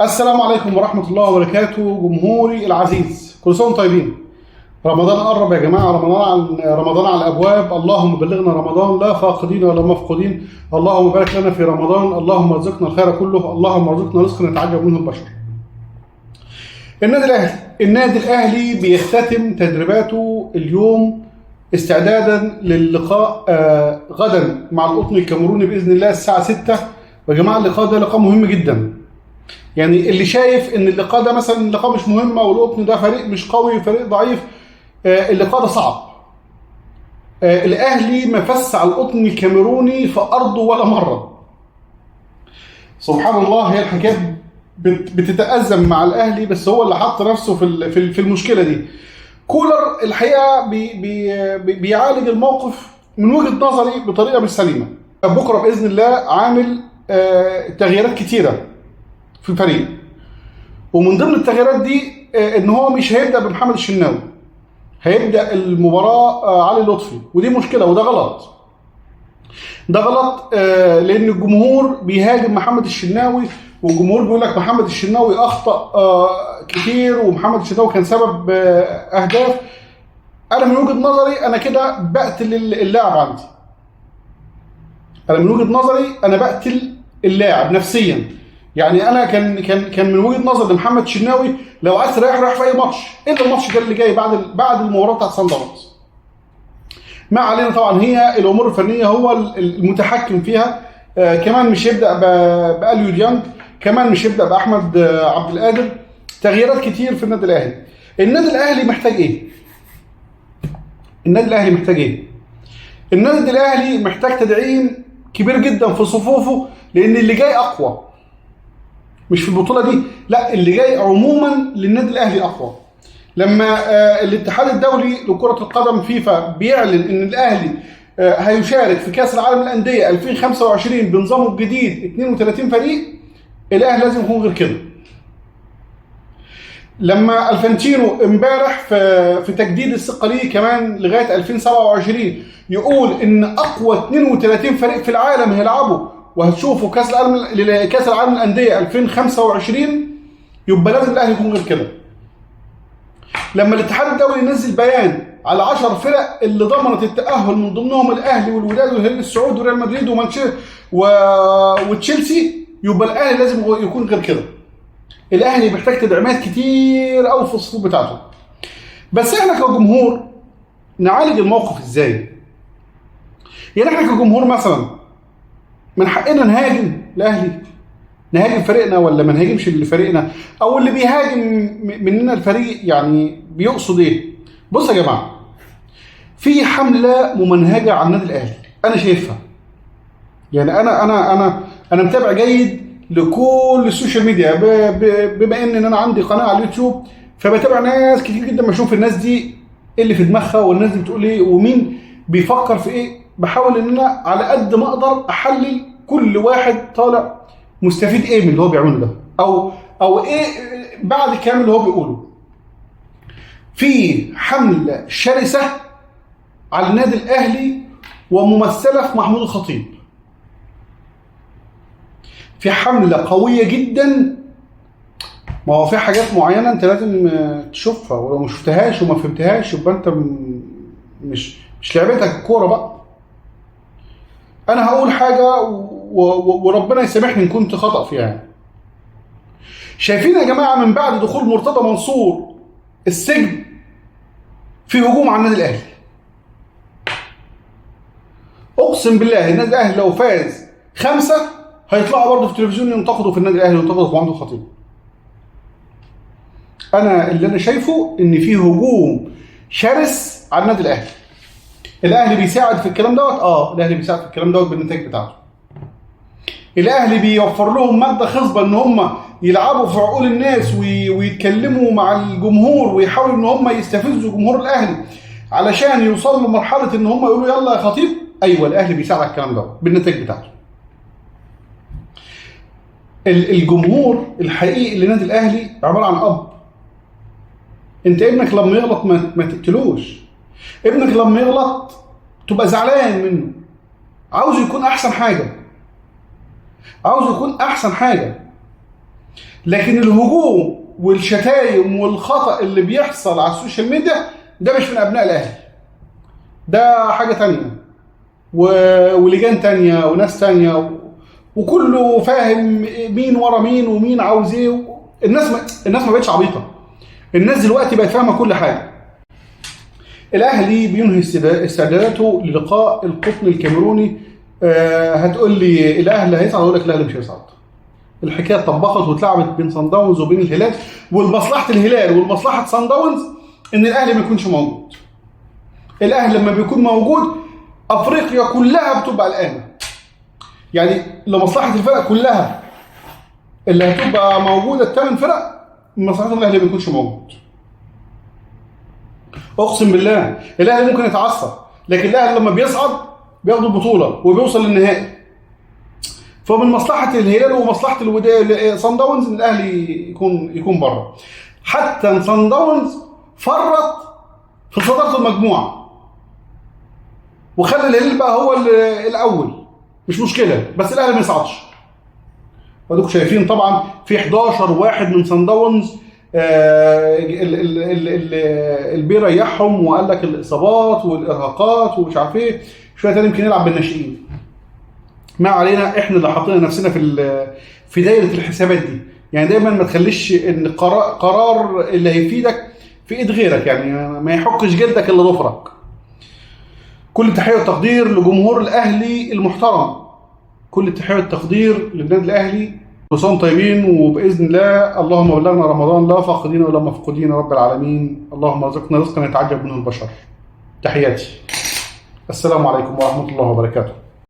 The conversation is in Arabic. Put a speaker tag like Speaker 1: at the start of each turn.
Speaker 1: السلام عليكم ورحمة الله وبركاته. جمهوري العزيز، كل سنة وانتم طيبين. رمضان قرب يا جماعة، رمضان على الأبواب. اللهم بلغنا رمضان لا فاقدين ولا مفقودين. اللهم بارك لنا في رمضان، اللهم ارزقنا الخير كله، اللهم ارزقنا رزقا يتعجب منه البشر. النادي الأهلي بيختتم تدريباته اليوم استعدادا للقاء غدا مع القطن الكاميروني بإذن الله الساعة 6. يا جماعة اللقاء ده لقاء مهم جدا. يعني اللي شايف ان اللقاء ده مثلا اللقاء مش مهم او القطن ده فريق مش قوي فريق ضعيف، اللقاء ده صعب. الاهلي ما فس على القطن الكاميروني في ارضه ولا مره. سبحان الله، هي الحكايه بتتأزم مع الاهلي، بس هو اللي حط نفسه في المشكله دي. كولر الحقيقه بيعالج الموقف من وجهه نظري بطريقه مش سليمه. بكره باذن الله عامل تغييرات كتيره في الفريق، ومن ضمن التغييرات دي ان هو مش هيبدا بمحمد الشناوي، هيبدا المباراه علي لطفي، ودي مشكله وده غلط. ده غلط لان الجمهور بيهاجم محمد الشناوي، والجمهور بيقول لك محمد الشناوي اخطا كتير، ومحمد الشناوي كان سبب اهداف. انا من وجهه نظري انا كده بقتل اللاعب عندي. انا من وجهه نظري انا بقتل اللاعب نفسيا. يعني انا كان من وجهه نظر لمحمد الشناوي لو عايز رايح في اي ماتش، الا الماتش ده اللي جاي بعد المباراه بتاعت صن داونز. ما علينا طبعا، هي الامور الفنيه هو المتحكم فيها. كمان مش يبدا باليو ديانج، كمان مش يبدا باحمد عبد القادر. تغييرات كتير في النادي الاهلي. النادي الاهلي محتاج ايه؟ النادي الاهلي محتاج تدعيم كبير جدا في صفوفه، لان اللي جاي اقوى. مش في البطولة دي، لا، اللي جاي عموما للنادي الأهلي أقوى. لما الاتحاد الدولي لكرة القدم فيفا بيعلن إن الأهلي هيشارك في كأس العالم للأندية 2025 بنظامه الجديد 32 فريق، الأهلي لازم يكون غير كده. لما الفانتينو امبارح في تجديد الثقة ليه كمان لغاية 2027 يقول إن أقوى 32 فريق في العالم هيلعبوا وهتشوفوا كاس العالم للانديه 2025، يبقى لازم الاهلي يكون غير كده. لما الاتحاد الدولي ينزل بيان على 10 فرق اللي ضمنت التاهل، من ضمنهم الاهلي والوداد والهلال السعودي وريال مدريد ومانشستر وتشيلسي، يبقى الاهلي لازم يكون غير كده. الاهلي محتاج تدعيمات كتير قوي في الصفوف بتاعته. بس احنا كجمهور نعالج الموقف ازاي؟ يعني احنا كجمهور مثلا من حقنا نهاجم الاهلي، نهاجم فريقنا ولا ما نهاجمش فريقنا؟ او اللي بيهاجم مننا الفريق يعني بيقصد ايه؟ بص يا جماعه، في حمله ممنهجه على النادي الاهلي انا شايفها. يعني انا متابع جيد لكل السوشيال ميديا، بما ان انا عندي قناه على اليوتيوب، فبتابع ناس كتير جدا، بشوف الناس دي ايه اللي في دماغها، والناس دي بتقول ايه، ومين بيفكر في ايه. بحاول ان انا على قد ما اقدر احلل كل واحد طالع مستفيد ايه من اللي هو بيعمله ده، او ايه بعد الكلام اللي هو بيقوله. في حمله شرسه على النادي الاهلي وممثله في محمود الخطيب. في حمله قويه جدا. ما هو في حاجات معينه انت لازم تشوفها، ولو ما شفتهاش وما فهمتهاش يبقى انت مش لعبتك الكوره بقى. انا هقول حاجه وربنا يسامحني ان كنت خطأ فيها. يعني شايفين يا جماعه من بعد دخول مرتضى منصور السجن في هجوم على النادي الاهلي. اقسم بالله النادي الاهلي لو فاز 5 هيطلعوا برضه في التلفزيون ينتقدوا في النادي الاهلي وينتقدوا في محمود الخطيب. اللي انا شايفه ان في هجوم شرس على النادي الاهلي. الاهلي بيساعد في الكلام دوت، الاهلي بيساعد في الكلام دوت بالنتائج بتاعته. الاهلي بيوفر لهم ماده خصبه ان هم يلعبوا في عقول الناس ويتكلموا مع الجمهور ويحاولوا ان هم يستفزوا جمهور الاهلي علشان يوصلوا لمرحله ان هم يقولوا يلا يا خطيب. ايوه، الاهلي بيساعد على الكلام دوت بالنتائج بتاعته. الجمهور الحقيقي للنادي الاهلي عباره عن اب. انت ابنك لما يغلط ما تقتلوش. ابنك لما يغلط تبقى زعلان منه، عاوز يكون احسن حاجه. لكن الهجوم والشتايم والخطأ اللي بيحصل على السوشيال ميديا ده مش من ابناء الاهلي، ده حاجه تانية ولجان تانية وناس تانية وكله فاهم مين ورا مين ومين عاوز ايه. الناس ما بقتش عبيطه، الناس دلوقتي بقت فاهمه كل حاجه. الاهلي بينهي استعداداته للقاء القطن الكاميروني. هتقول لي الاهلي هيصعد، اقول لك الاهلي مش هيصعد. الحكايه اتطبقت واتلعبت بين صن داونز وبين الهلال، والمصلحه الهلال والمصلحه صن داونز ان الاهلي ما يكونش موجود. الاهلي لما بيكون موجود افريقيا كلها بتبقى قلقانه، يعني لمصلحه الفرق كلها اللي هتبقى موجوده الثمان فرق، مصلحه الاهلي ما يكونش موجود. اقسم بالله الاهلي ممكن يتعثر، لكن الاهلي لما بيصعد بياخد البطوله وبيوصل للنهائي. فمن مصلحه الهلال ومصلحه صن داونز ان الاهلي يكون بره. حتى صن داونز فرط في صداره المجموعه وخلى الهلال بقى هو الاول، مش مشكله، بس الاهلي ما يصعدش. وادوكم شايفين طبعا في 11 واحد من صن داونز اللي بيريحهم وقال لك الاصابات والارهاقات ومش عارف ايه، شويه تاني يمكن يلعب بالناشئين. ما علينا، احنا اللي حاطين نفسنا في دايره الحسابات دي. يعني دايما ما تخليش ان قرار اللي هيفيدك في ايد غيرك، يعني ما يحكش جلدك الا ضفرك. كل التحيه والتقدير لجمهور الاهلي المحترم، كل التحيه والتقدير للنادي الاهلي. كل سنه طيبين، وباذن الله اللهم بلغنا رمضان لا فاقدين ولا مفقودين رب العالمين. اللهم ارزقنا رزقا يتعجب منه البشر. تحياتي، السلام عليكم ورحمه الله وبركاته.